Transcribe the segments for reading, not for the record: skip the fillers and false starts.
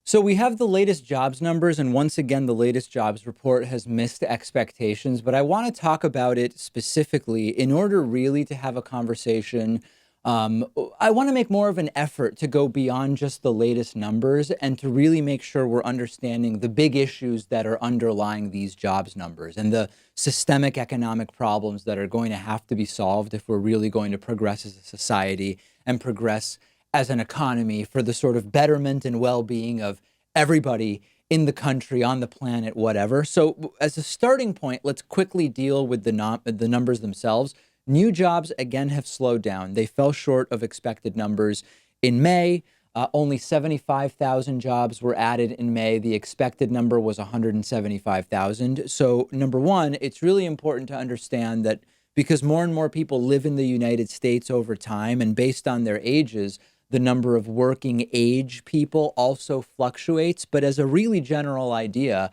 So we have the latest jobs numbers, and once again, the latest jobs report has missed expectations. But I want to talk about it specifically in order really to have a conversation. Um, I want to make more of an effort to go beyond just the latest numbers and to really make sure we're understanding the big issues that are underlying these jobs numbers and the systemic economic problems that are going to have to be solved if we're really going to progress as a society and progress as an economy for the sort of betterment and well-being of everybody in the country, on the planet, whatever. So as a starting point, let's quickly deal with the numbers themselves. New jobs, again, have slowed down. They fell short of expected numbers in May. Only 75,000 jobs were added in May. The expected number was 175,000. So number one, it's really important to understand that because more and more people live in the United States over time, and based on their ages, the number of working age people also fluctuates. But as a really general idea,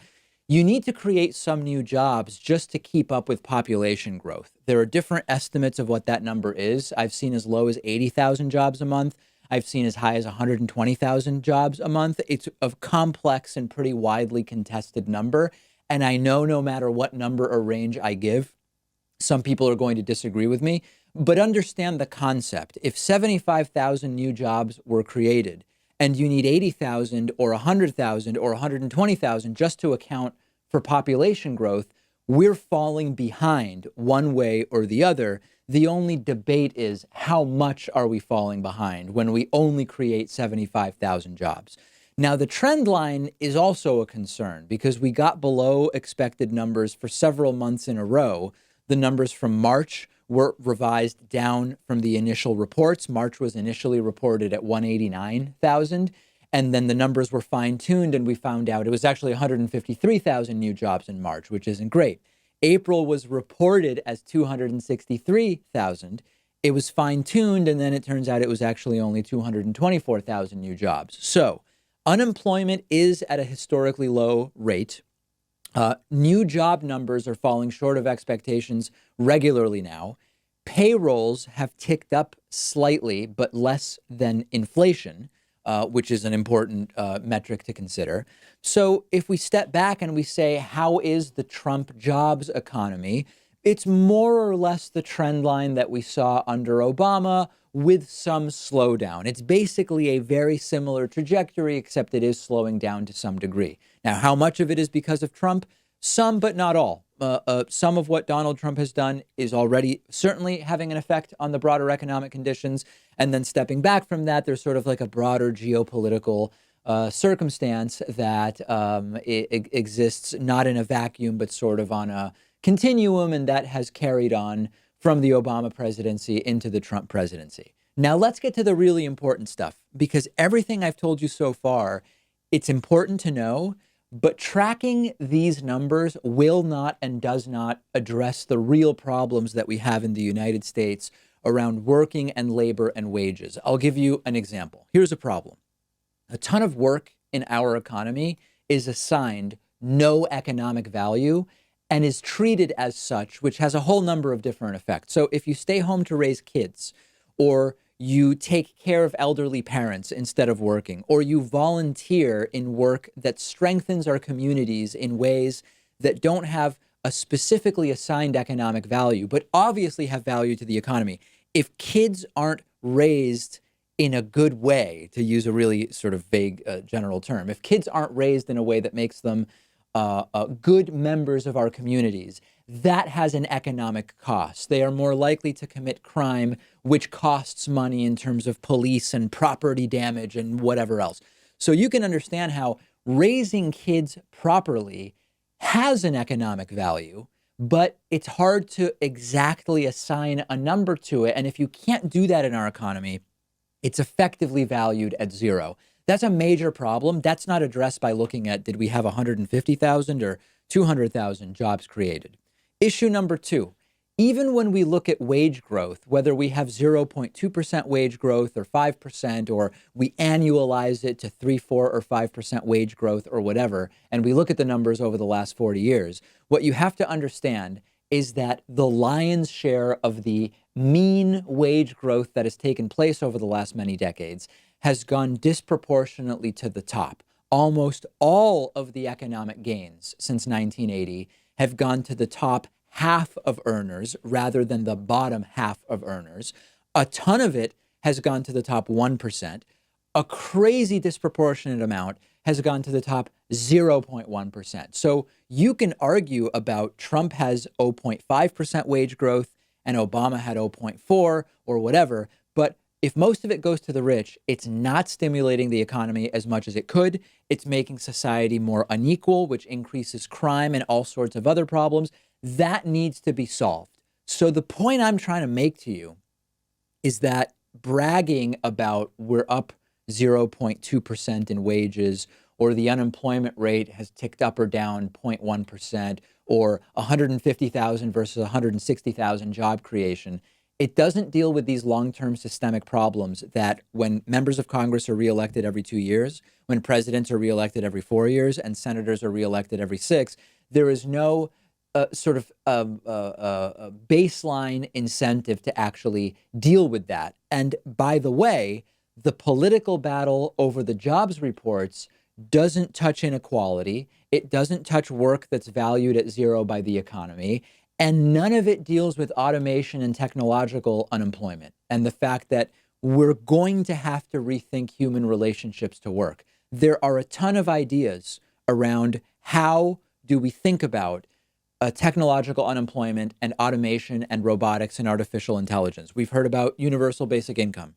you need to create some new jobs just to keep up with population growth. There are different estimates of what that number is. I've seen as low as 80,000 jobs a month. I've seen as high as 120,000 jobs a month. It's a complex and pretty widely contested number. And I know no matter what number or range I give, some people are going to disagree with me, but understand the concept. If 75,000 new jobs were created and you need 80,000 or 100,000 or 120,000 just to account for population growth, we're falling behind one way or the other. The only debate is how much are we falling behind when we only create 75,000 jobs? Now, the trend line is also a concern because we got below expected numbers for several months in a row. The numbers from March were revised down from the initial reports. March was initially reported at 189,000, and then the numbers were fine-tuned, and we found out it was actually 153,000 new jobs in March, which isn't great. April was reported as 263,000. It was fine-tuned, and then it turns out it was actually only 224,000 new jobs. So unemployment is at a historically low rate. New job numbers are falling short of expectations regularly now. Payrolls have ticked up slightly, but less than inflation, which is an important metric to consider. So if we step back and we say, how is the Trump jobs economy? It's more or less the trend line that we saw under Obama with some slowdown. It's basically a very similar trajectory, except it is slowing down to some degree. Now, how much of it is because of Trump? Some, but not all. Some of what Donald Trump has done is already certainly having an effect on the broader economic conditions. And then stepping back from that, there's sort of like a broader geopolitical circumstance that exists not in a vacuum, but sort of on a continuum, and that has carried on from the Obama presidency into the Trump presidency. Now, let's get to the really important stuff, because everything I've told you so far, it's important to know, but tracking these numbers will not and does not address the real problems that we have in the United States around working and labor and wages. I'll give you an example. Here's a problem. A ton of work in our economy is assigned no economic value and is treated as such, which has a whole number of different effects. So if you stay home to raise kids, or you take care of elderly parents instead of working, or you volunteer in work that strengthens our communities in ways that don't have a specifically assigned economic value, but obviously have value to the economy. If kids aren't raised in a good way, to use a really sort of vague general term, if kids aren't raised in a way that makes them good members of our communities, that has an economic cost. They are more likely to commit crime, which costs money in terms of police and property damage and whatever else. So you can understand how raising kids properly has an economic value, but it's hard to exactly assign a number to it. And if you can't do that in our economy, it's effectively valued at zero. That's a major problem. That's not addressed by looking at, did we have 150,000 or 200,000 jobs created? Issue number two, even when we look at wage growth, whether we have 0.2% wage growth or 5%, or we annualize it to 3, 4, or 5% wage growth or whatever, and we look at the numbers over the last 40 years, what you have to understand is that the lion's share of the mean wage growth that has taken place over the last many decades has gone disproportionately to the top. almost all of the economic gains since 1980 have gone to the top half of earners rather than the bottom half of earners. A ton of it has gone to the top 1%. A crazy disproportionate amount has gone to the top 0.1%. So you can argue about Trump has 0.5% wage growth and Obama had 0.4 or whatever, but if most of it goes to the rich, it's not stimulating the economy as much as it could. It's making society more unequal, which increases crime and all sorts of other problems. That needs to be solved. So the point I'm trying to make to you is that bragging about we're up 0.2% in wages, or the unemployment rate has ticked up or down 0.1%, or 150,000 versus 160,000 job creation, it doesn't deal with these long-term systemic problems that when members of Congress are reelected every 2 years, when presidents are reelected every 4 years, and senators are reelected every 6, there is no baseline incentive to actually deal with that. And by the way, the political battle over the jobs reports doesn't touch inequality. It doesn't touch work that's valued at zero by the economy. And none of it deals with automation and technological unemployment and the fact that we're going to have to rethink human relationships to work. There are a ton of ideas around how do we think about technological unemployment and automation and robotics and artificial intelligence. We've heard about universal basic income.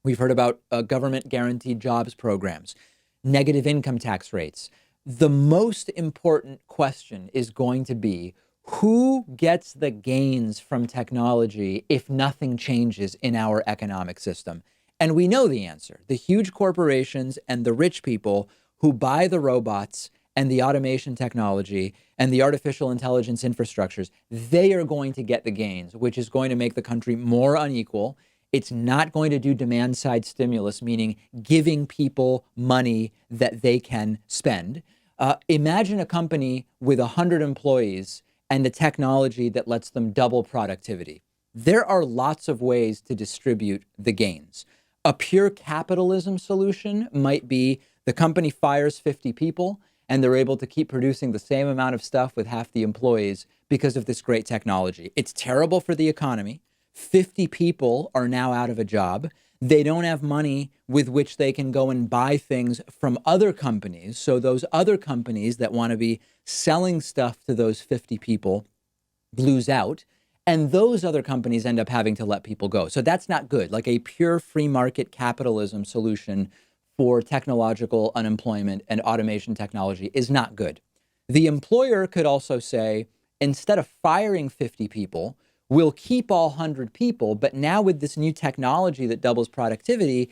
We've heard about government guaranteed jobs programs, negative income tax rates. The most important question is going to be who gets the gains from technology if nothing changes in our economic system? And we know the answer. The huge corporations and the rich people who buy the robots and the automation technology and the artificial intelligence infrastructures, they are going to get the gains, which is going to make the country more unequal. It's not going to do demand side stimulus, meaning giving people money that they can spend. Imagine a company with 100 employees and a technology that lets them double productivity. There are lots of ways to distribute the gains. A pure capitalism solution might be the company fires 50 people and they're able to keep producing the same amount of stuff with half the employees because of this great technology. It's terrible for the economy. 50 people are now out of a job. They don't have money with which they can go and buy things from other companies. So those other companies that want to be selling stuff to those 50 people lose out. And those other companies end up having to let people go. So that's not good. Like a pure free market capitalism solution for technological unemployment and automation technology is not good. The employer could also say, instead of firing 50 people, we'll keep all 100 people, but now with this new technology that doubles productivity,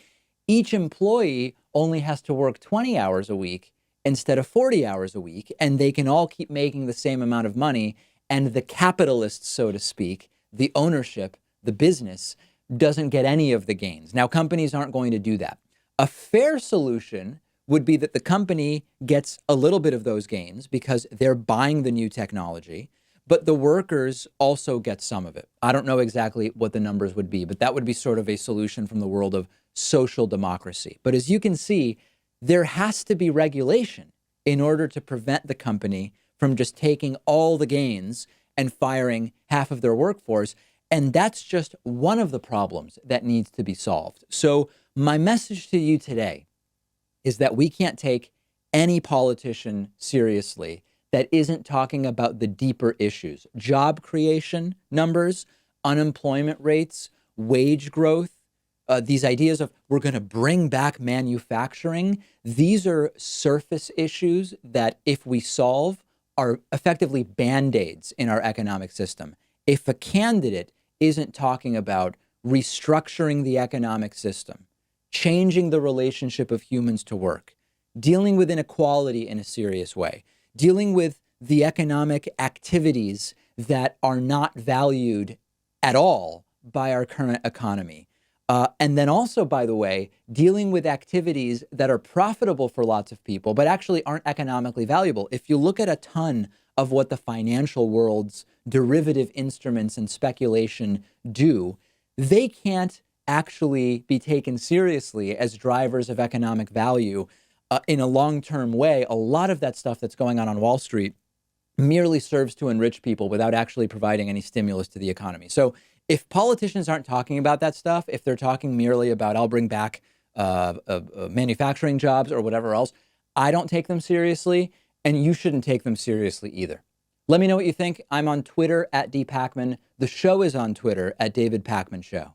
each employee only has to work 20 hours a week instead of 40 hours a week, and they can all keep making the same amount of money. And the capitalist, so to speak, the ownership, the business, doesn't get any of the gains. Now, companies aren't going to do that. A fair solution would be that the company gets a little bit of those gains because they're buying the new technology, but the workers also get some of it. I don't know exactly what the numbers would be, but that would be sort of a solution from the world of social democracy. But as you can see, there has to be regulation in order to prevent the company from just taking all the gains and firing half of their workforce. And that's just one of the problems that needs to be solved. So my message to you today is that we can't take any politician seriously that isn't talking about the deeper issues: job creation numbers, unemployment rates, wage growth, these ideas of we're going to bring back manufacturing. These are surface issues that if we solve are effectively band-aids in our economic system. If a candidate isn't talking about restructuring the economic system, changing the relationship of humans to work, dealing with inequality in a serious way, dealing with the economic activities that are not valued at all by our current economy. And then also, by the way, dealing with activities that are profitable for lots of people, but actually aren't economically valuable. If you look at a ton of what the financial world's derivative instruments and speculation do, they can't actually be taken seriously as drivers of economic value in a long-term way, a lot of that stuff that's going on Wall Street merely serves to enrich people without actually providing any stimulus to the economy. So if politicians aren't talking about that stuff, if they're talking merely about, I'll bring back manufacturing jobs or whatever else, I don't take them seriously, and you shouldn't take them seriously either. Let me know what you think. I'm on Twitter at @dpakman. The show is on Twitter at David Pakman Show.